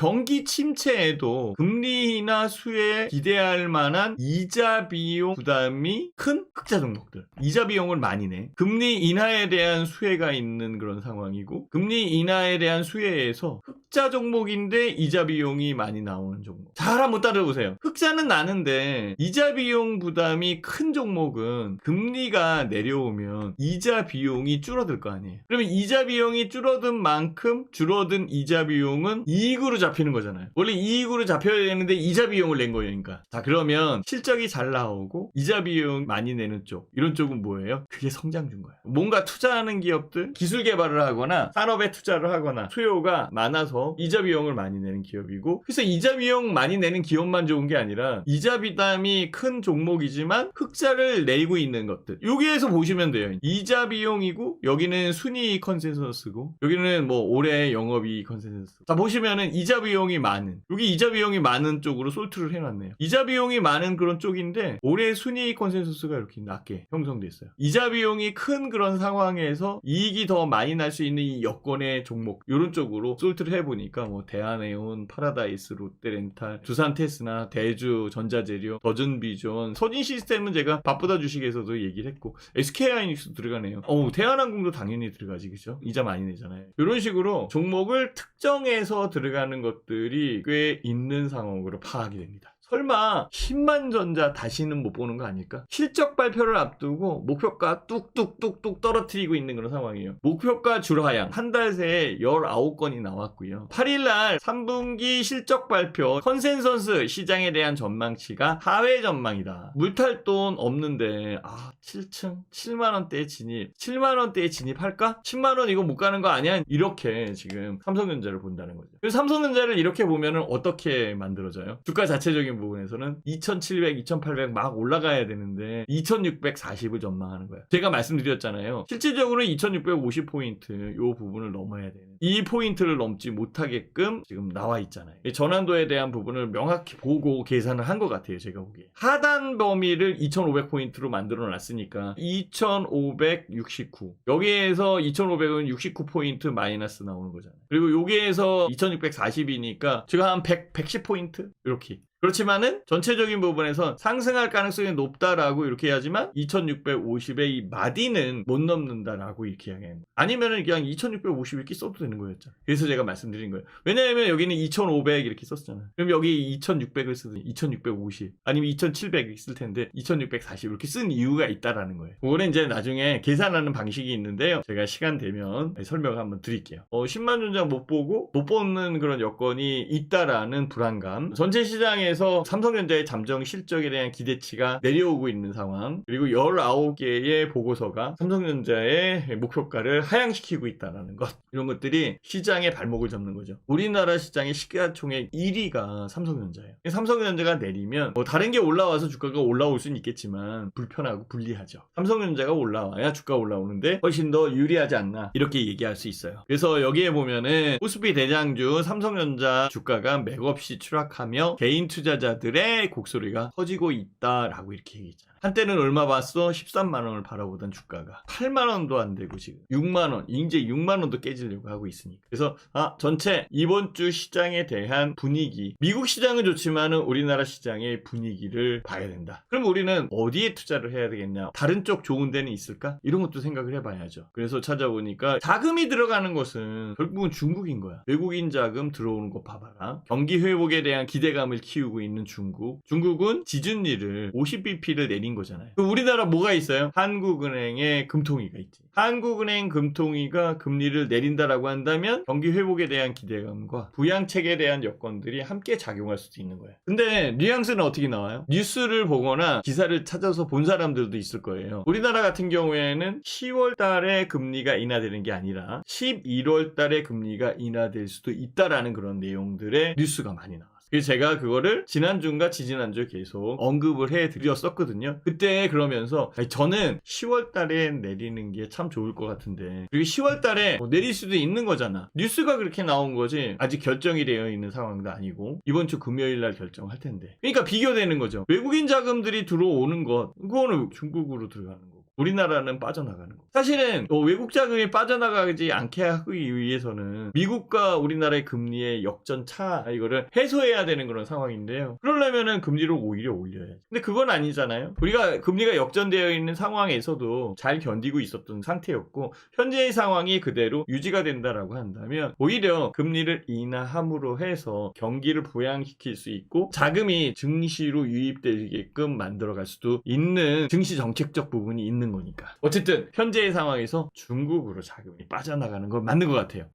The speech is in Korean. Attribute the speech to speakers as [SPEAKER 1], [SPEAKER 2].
[SPEAKER 1] 경기 침체에도 금리 인하 수에 기대할 만한 이자 비용 부담이 큰 흑자 종목들. 이자 비용을 많이 내. 금리 인하에 대한 수혜가 있는 그런 상황이고, 금리 인하에 대한 수혜에서 흑자 종목인데 이자 비용이 많이 나오는 종목. 잘 한번 따져보세요. 흑자는 나는데 이자 비용 부담이 큰 종목은 금리가 내려오면 이자 비용이 줄어들 거 아니에요. 그러면 이자 비용이 줄어든 만큼 줄어든 이자 비용은 이익으로 잡히는 거잖아요. 원래 이익으로 잡혀야 되는데 이자 비용을 낸 거예요. 그러니까. 자, 그러면 실적이 잘 나오고 이자 비용 많이 내는 쪽, 이런 쪽은 뭐예요? 그게 성장주인 거예요. 뭔가 투자하는 기업들, 기술 개발을 하거나 산업에 투자를 하거나 수요가 많아서 이자 비용을 많이 내는 기업이고, 그래서 이자 비용 많이 내는 기업만 좋은 게 아니라 이자 비담이 큰 종목이지만 흑자를 내고 있는 것들, 여기에서 보시면 돼요. 이자 비용이고 여기는 순이익 컨센서스고 여기는 뭐 올해 영업이익 컨센서스. 자, 보시면은 이자 비용이 많은, 여기 이자 비용이 많은 쪽으로 솔트를 해놨네요. 이자 비용이 많은 그런 쪽인데 올해 순이익 컨센서스가 이렇게 낮게 형성돼 있어요. 이자 비용이 큰 그런 상황에서 이익이 더 많이 날 수 있는 이 여건의 종목, 이런 쪽으로 솔트를 해보니까 뭐 대한에온, 파라다이스, 롯데렌탈, 두산테스나, 대주, 전자재료, 더준비전, 서진시스템은 제가 바쁘다 주식에서도 얘기를 했고, SK하이닉스 들어가네요. 대한항공도 당연히 들어가지, 그죠? 이자 많이 내잖아요. 이런 식으로 종목을 특정해서 들어가는 것들이 꽤 있는 상황으로 파악이 됩니다. 설마 신만전자 다시는 못 보는 거 아닐까? 실적 발표를 앞두고 목표가 뚝뚝뚝뚝 떨어뜨리고 있는 그런 상황이에요. 목표가 줄하향 한 달 새에 19건이 나왔고요. 8일날 3분기 실적 발표 컨센서스 시장에 대한 전망치가 하회 전망이다. 물탈 돈 없는데 7층 7만원대에 진입, 7만원대에 진입할까? 10만원 이거 못 가는 거 아니야? 이렇게 지금 삼성전자를 본다는 거죠. 그래서 삼성전자를 이렇게 보면은 어떻게 만들어져요? 주가 자체적인 부분에서는 2700, 2800 막 올라가야 되는데 2640을 전망하는 거예요. 제가 말씀드렸잖아요. 실질적으로 2650포인트 요 부분을 넘어야 되는, 이 포인트를 넘지 못하게끔 지금 나와 있잖아요. 전환도에 대한 부분을 명확히 보고 계산을 한 것 같아요. 제가 보기에 하단 범위를 2500포인트로 만들어 놨으니까 2569, 여기에서 2500은 69포인트 마이너스 나오는 거잖아요. 그리고 여기에서 2640이니까 제가 한 110포인트 이렇게. 그렇지만은 전체적인 부분에서 상승할 가능성이 높다라고 이렇게 해야지만 2650의 이 마디는 못 넘는다라고 이렇게 이야기해요. 아니면은 그냥 2650 이렇게 써도 되는 거였잖아요. 그래서 제가 말씀드린 거예요. 왜냐하면 여기는 2500 이렇게 썼잖아요. 그럼 여기 2600을 쓰든 2650 아니면 2700 쓸 텐데 2640 이렇게 쓴 이유가 있다라는 거예요. 그거는 이제 나중에 계산하는 방식이 있는데요. 제가 시간 되면 설명을 한번 드릴게요. 10만 전자 못 보고 못 보는 그런 여건이 있다라는 불안감, 전체 시장에 삼성전자의 잠정 실적에 대한 기대치가 내려오고 있는 상황, 그리고 19개의 보고서가 삼성전자의 목표가를 하향시키고 있다는 것, 이런 것들이 시장의 발목을 잡는 거죠. 우리나라 시장의 시가총액 1위가 삼성전자예요. 삼성전자가 내리면 다른 게 올라와서 주가가 올라올 수는 있겠지만 불편하고 불리하죠. 삼성전자가 올라와야 주가 올라오는데 훨씬 더 유리하지 않나, 이렇게 얘기할 수 있어요. 그래서 여기에 보면은 코스피 대장주 삼성전자 주가가 맥없이 추락하며 개인 투자자들의 곡소리가 커지고 있다라고 이렇게 얘기했잖아요. 한때는 얼마 봤어? 13만원을 바라보던 주가가 8만원도 안 되고 지금 6만원, 이제 6만원도 깨지려고 하고 있으니까. 그래서 전체 이번 주 시장에 대한 분위기, 미국 시장은 좋지만은 우리나라 시장의 분위기를 봐야 된다. 그럼 우리는 어디에 투자를 해야 되겠냐? 다른 쪽 좋은 데는 있을까? 이런 것도 생각을 해봐야죠. 그래서 찾아보니까 자금이 들어가는 것은 결국은 중국인 거야. 외국인 자금 들어오는 거 봐봐라. 경기 회복에 대한 기대감을 키우고 있는 중국은 지준율을 50bp를 내린 거잖아요. 우리나라 뭐가 있어요? 한국은행의 금통위가 있지. 한국은행 금통위가 금리를 내린다라고 한다면 경기 회복에 대한 기대감과 부양책에 대한 여건들이 함께 작용할 수도 있는 거예요. 근데 뉘앙스는 어떻게 나와요? 뉴스를 보거나 기사를 찾아서 본 사람들도 있을 거예요. 우리나라 같은 경우에는 10월 달에 금리가 인하되는 게 아니라 11월 달에 금리가 인하될 수도 있다라는 그런 내용들의 뉴스가 많이 나와요. 그래서 제가 그거를 지난주인가 지지난주에 계속 언급을 해드렸었거든요. 그때 그러면서 저는 10월 달에 내리는 게 참 좋을 것 같은데, 그리고 10월 달에 내릴 수도 있는 거잖아. 뉴스가 그렇게 나온 거지 아직 결정이 되어 있는 상황도 아니고 이번 주 금요일 날 결정할 텐데, 그러니까 비교되는 거죠. 외국인 자금들이 들어오는 것, 그거는 중국으로 들어가는 거고 우리나라는 빠져나가는 거. 사실은 외국 자금이 빠져나가지 않게 하기 위해서는 미국과 우리나라의 금리의 역전 차 이거를 해소해야 되는 그런 상황인데요. 그러려면은 금리를 오히려 올려야지. 근데 그건 아니잖아요. 우리가 금리가 역전되어 있는 상황에서도 잘 견디고 있었던 상태였고 현재의 상황이 그대로 유지가 된다라고 한다면 오히려 금리를 인하함으로 해서 경기를 부양시킬 수 있고 자금이 증시로 유입되게끔 만들어갈 수도 있는 증시 정책적 부분이 있는 거니까. 어쨌든 현재의 상황에서 중국으로 자금이 빠져나가는 건 맞는 것 같아요.